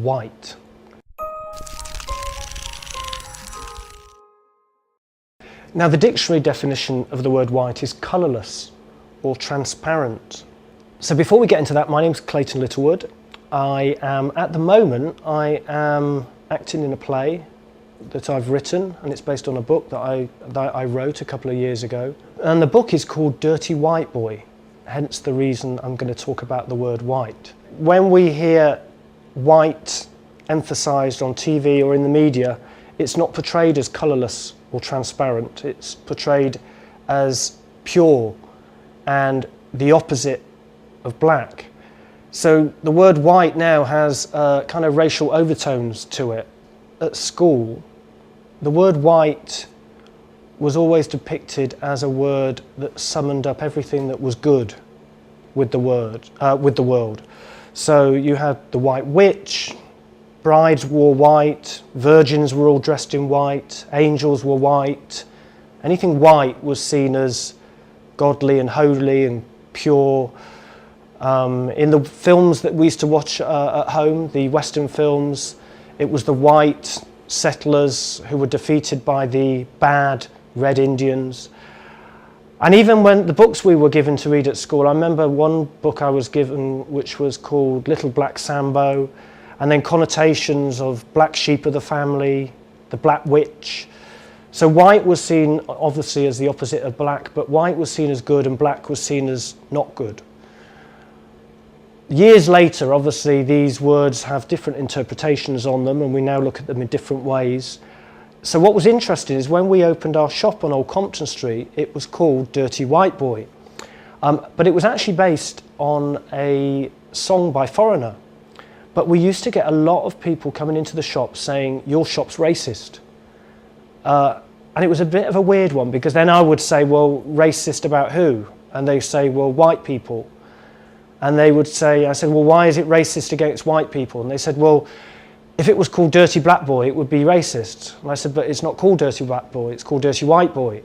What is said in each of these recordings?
white. Now, the dictionary definition of the word white is colourless or transparent. So before we get into that, my name's Clayton Littlewood. At the moment, I am acting in a play that I've written, and it's based on a book that I wrote a couple of years ago. And the book is called Dirty White Boy, hence the reason I'm going to talk about the word white. When we hear white emphasised on TV or in the media, it's not portrayed as colourless or transparent. It's portrayed as pure and the opposite of black. So the word white now has kind of racial overtones to it. At school, the word white was always depicted as a word that summoned up everything that was good with the world. So you had the white witch, brides wore white, virgins were all dressed in white, angels were white. Anything white was seen as godly and holy and pure. In the films that we used to watch at home, the Western films, it was the white settlers who were defeated by the bad Red Indians. And even when the books we were given to read at school, I remember one book I was given which was called Little Black Sambo, and then connotations of black sheep of the family, the black witch. So white was seen obviously as the opposite of black, but white was seen as good and black was seen as not good. Years later, obviously, these words have different interpretations on them, and we now look at them in different ways. So what was interesting is when we opened our shop on Old Compton Street, it was called Dirty White Boy. But it was actually based on a song by Foreigner. But we used to get a lot of people coming into the shop saying, "Your shop's racist." And it was a bit of a weird one, because then I would say, "Well, racist about who?" And they say, "Well, white people." And they would say, I said, "Well, why is it racist against white people?" And they said, "Well, if it was called Dirty Black Boy, it would be racist." And I said, "But it's not called Dirty Black Boy, it's called Dirty White Boy."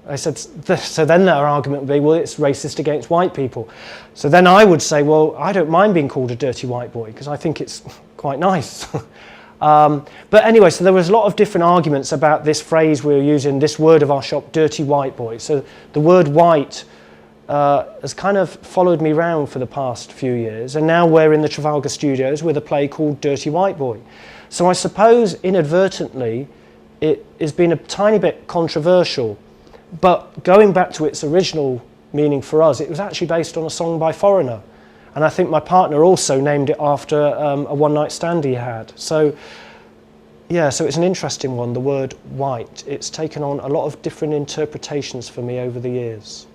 I said, so then their argument would be, "Well, it's racist against white people." So then I would say, "Well, I don't mind being called a dirty white boy, because I think it's quite nice." But anyway, so there was a lot of different arguments about this phrase we were using, this word of our shop, Dirty White Boy. So the word white has kind of followed me around for the past few years, and now we're in the Trafalgar Studios with a play called Dirty White Boy. So I suppose inadvertently it has been a tiny bit controversial, but going back to its original meaning for us, it was actually based on a song by Foreigner, and I think my partner also named it after a one-night stand he had. So yeah, so it's an interesting one, the word white. It's taken on a lot of different interpretations for me over the years.